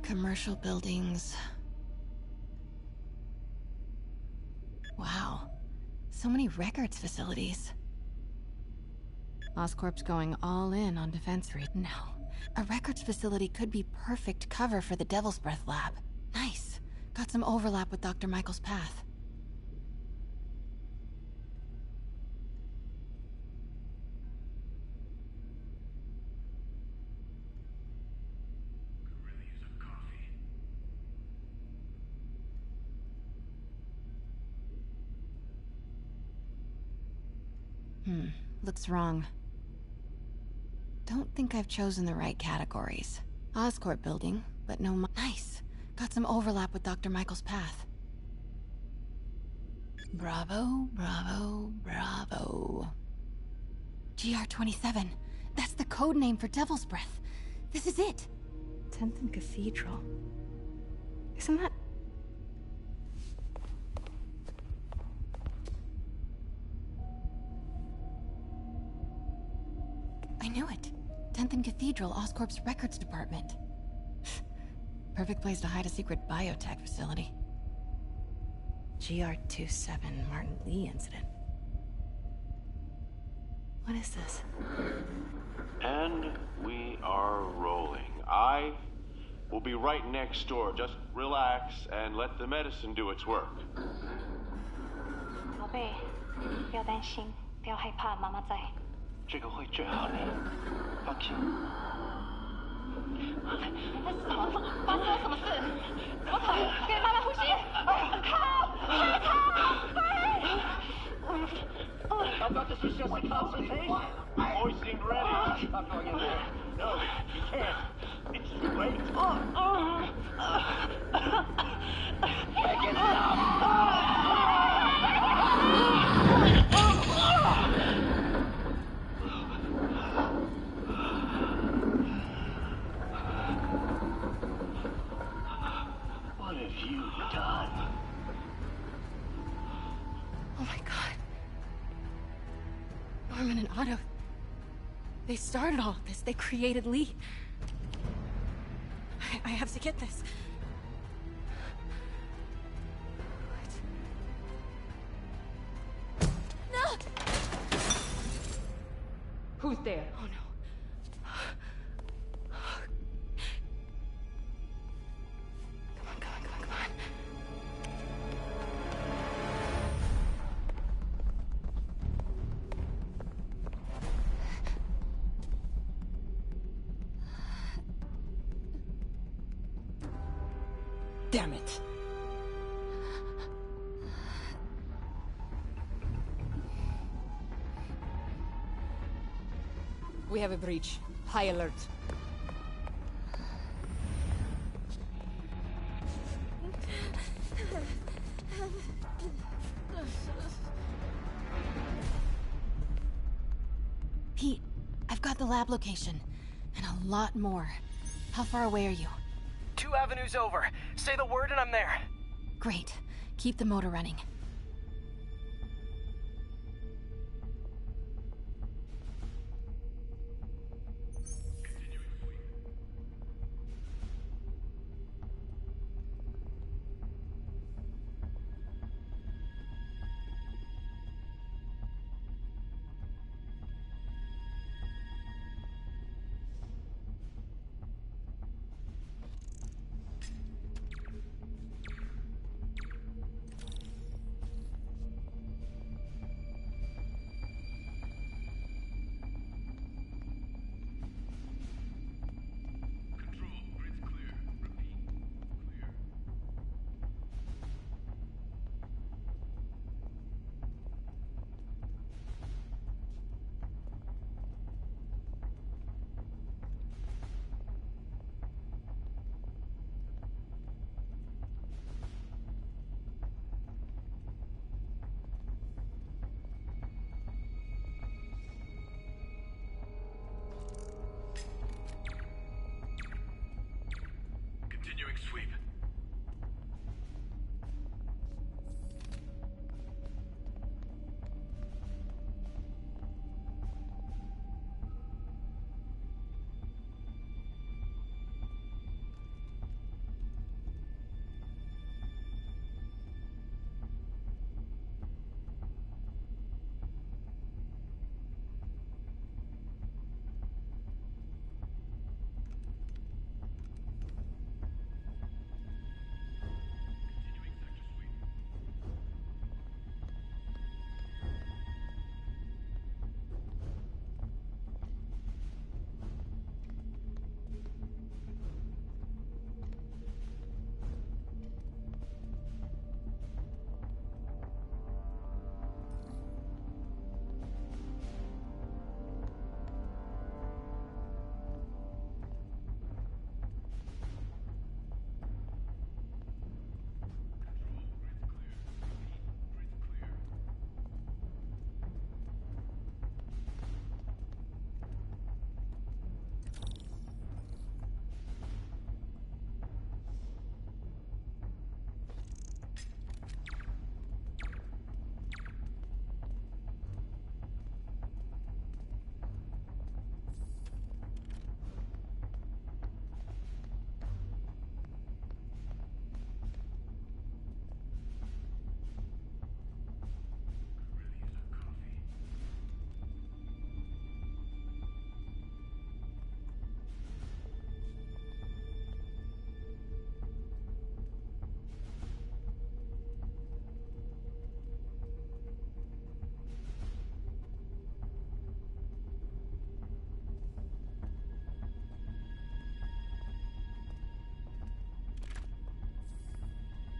[SPEAKER 17] Commercial buildings. Wow. So many records facilities. Oscorp's going all in on defense. No. A records facility could be perfect cover for the Devil's Breath lab. Nice. Got some overlap with Dr. Michael's path. Looks wrong. Don't think I've chosen the right categories. Oscorp building, but no Nice! Got some overlap with Dr. Michael's path. Bravo, bravo, bravo. GR-27. That's the code name for Devil's Breath. This is it! 10th and Cathedral. Isn't that... I knew it. 10th and Cathedral, Oscorp's records department. Perfect place to hide a secret biotech facility. GR-27 Martin Lee incident. What is this?
[SPEAKER 9] And we are rolling. I will be right next door. Just relax and let the medicine do its work.
[SPEAKER 13] 宝贝，不要担心，不要害怕，妈妈在。
[SPEAKER 9] 这个会治好你，放心。
[SPEAKER 13] 你在什么？发生了什么事？怎么可能？给妈妈呼吸！I've
[SPEAKER 9] got to see your consultation. Boy seemed ready. I'm going in there. No, you can't. It's too late. Make it stop. What have you done?
[SPEAKER 17] Oh my god. Norman and Otto. They started all of this. They created Lee. I have to get this.
[SPEAKER 2] Who's there?
[SPEAKER 21] Oh no. Come on.
[SPEAKER 2] Damn it. We have a breach. High alert.
[SPEAKER 17] Pete, I've got the lab location. And a lot more. How far away are you?
[SPEAKER 14] 2 avenues over. Say the word and I'm there.
[SPEAKER 17] Great. Keep the motor running.
[SPEAKER 23] Continuing sweep.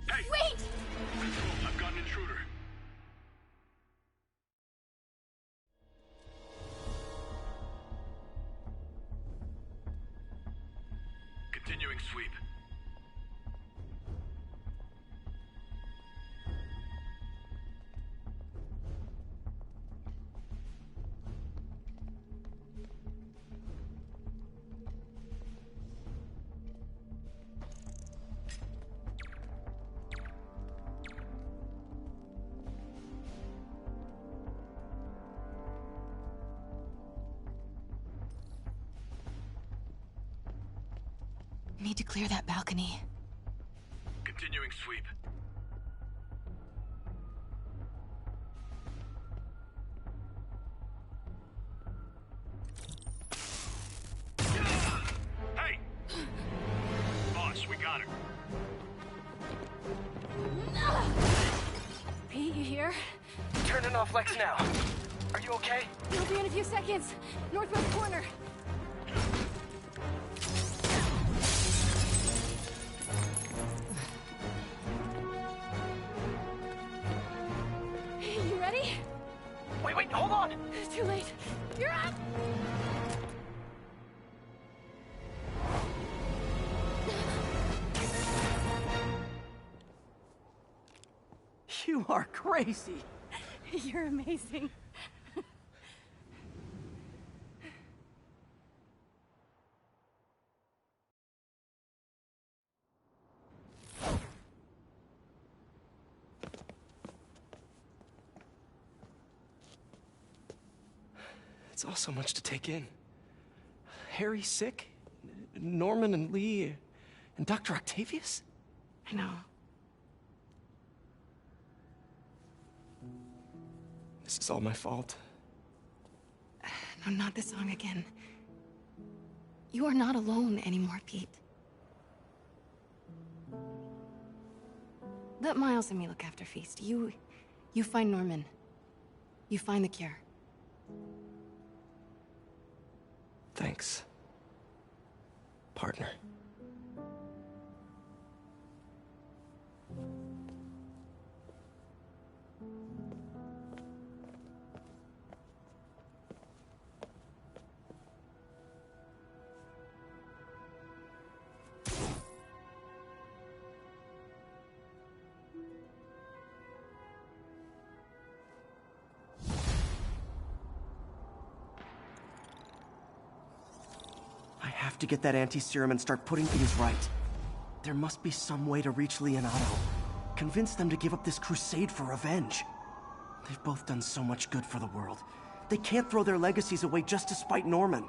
[SPEAKER 23] Hey!
[SPEAKER 16] Wait!
[SPEAKER 23] Control, I've got an intruder. Continuing sweep.
[SPEAKER 17] Need to clear that balcony.
[SPEAKER 23] Continuing sweep. on her.
[SPEAKER 16] Pete, you here?
[SPEAKER 14] Turning off Lex now. Are you okay?
[SPEAKER 16] We'll be in a few seconds. Northwest corner. You ready?
[SPEAKER 14] Wait, hold on!
[SPEAKER 16] It's too late. You're up!
[SPEAKER 14] You are crazy.
[SPEAKER 16] You're amazing.
[SPEAKER 6] It's all so much to take in. Harry sick? Norman and Lee and Dr. Octavius?
[SPEAKER 17] I know.
[SPEAKER 6] This is all my fault.
[SPEAKER 17] No, not this song again. You are not alone anymore, Pete. Let Miles and me look after Feast. You find Norman. You find the cure.
[SPEAKER 6] Thanks, partner.
[SPEAKER 11] I have to get that anti-serum and start putting things right. There must be some way to reach Leonardo. Convince them to give up this crusade for revenge. They've both done so much good for the world. They can't throw their legacies away just to spite Norman.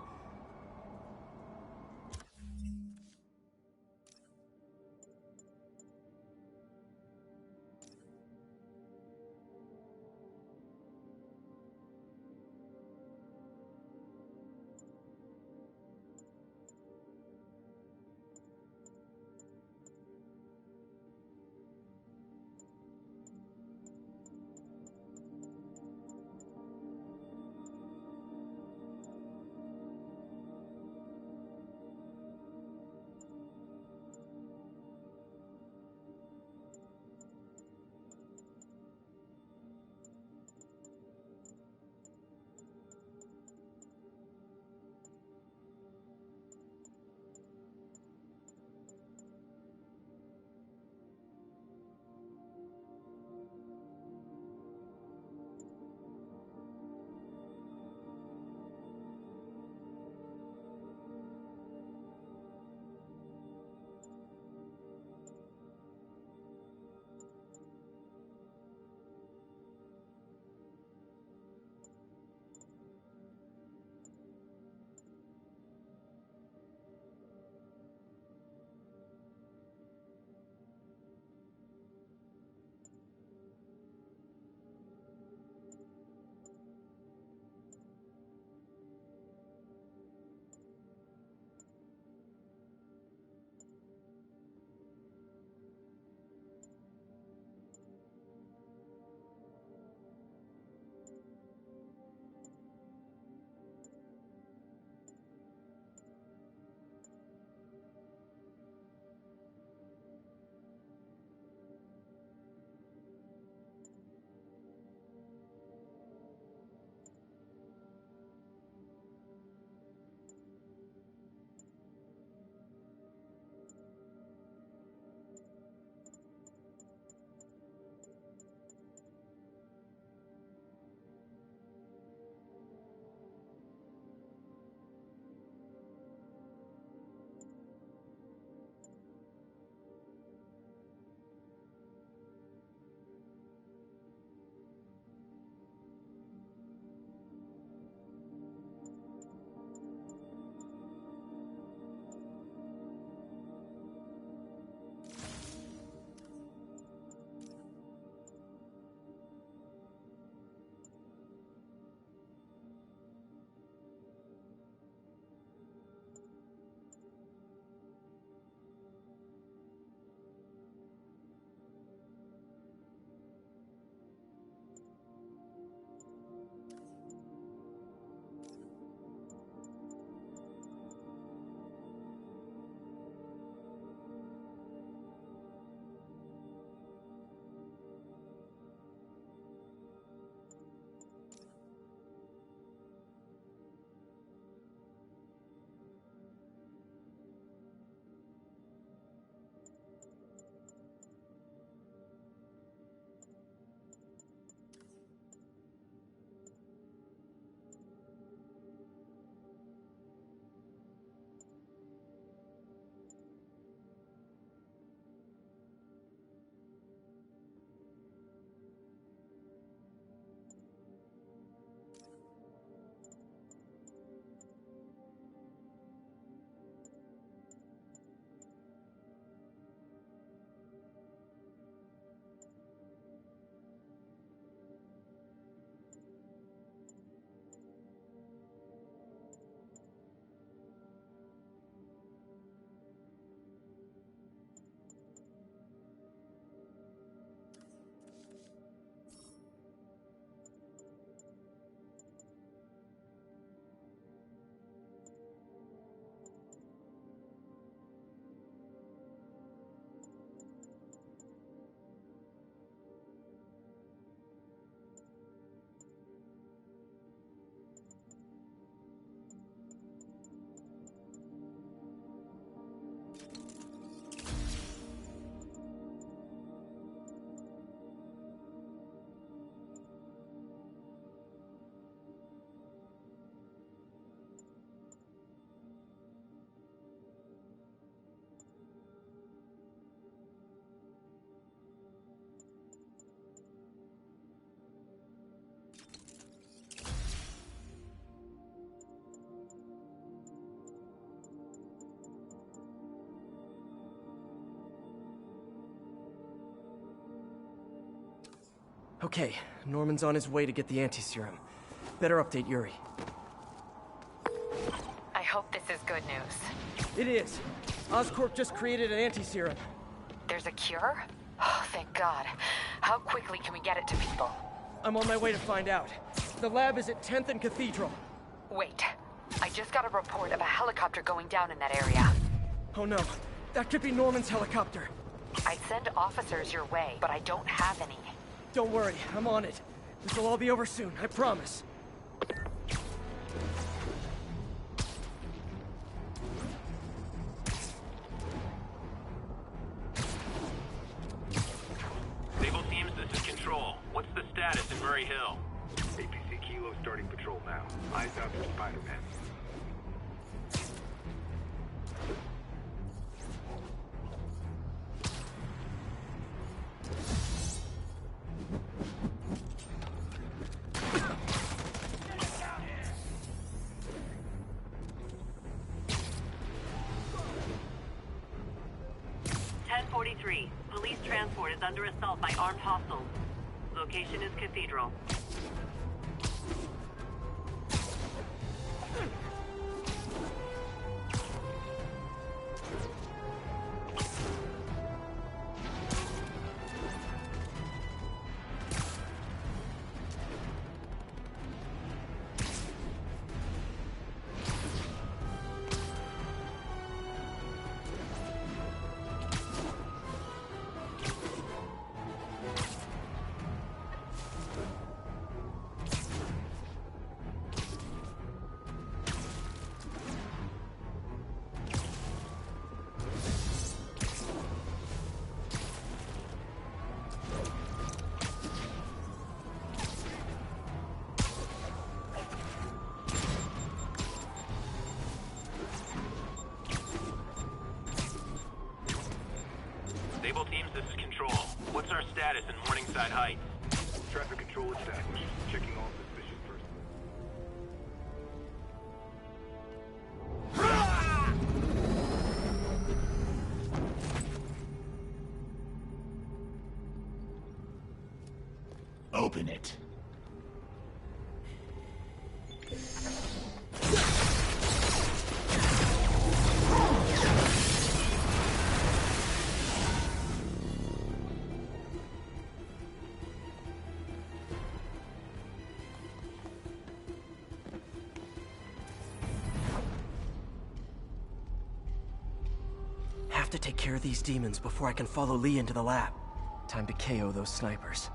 [SPEAKER 11] Okay, Norman's on his way to get the anti-serum. Better update Yuri.
[SPEAKER 15] I hope this is good news.
[SPEAKER 11] It is. Oscorp just created an anti-serum.
[SPEAKER 15] There's a cure? Oh, thank God. How quickly can we get it to people?
[SPEAKER 11] I'm on my way to find out. The lab is at 10th and Cathedral.
[SPEAKER 15] Wait. I just got a report of a helicopter going down in that area.
[SPEAKER 11] Oh no. That could be Norman's helicopter.
[SPEAKER 15] I'd send officers your way, but I don't have any.
[SPEAKER 11] Don't worry, I'm on it. This will all be over soon, I promise.
[SPEAKER 4] Sable teams, this is Control. What's the status in Murray Hill?
[SPEAKER 23] APC Kilo starting patrol now. Eyes out for Spider-Man.
[SPEAKER 1] Police transport is under assault by armed hostiles. Location is Cathedral.
[SPEAKER 4] Sable teams, this is Control. What's our status in Morningside Heights?
[SPEAKER 23] Traffic control established. Checking all suspicious persons.
[SPEAKER 8] Open it.
[SPEAKER 11] Have to take care of these demons before I can follow Lee into the lab. Time to KO those snipers.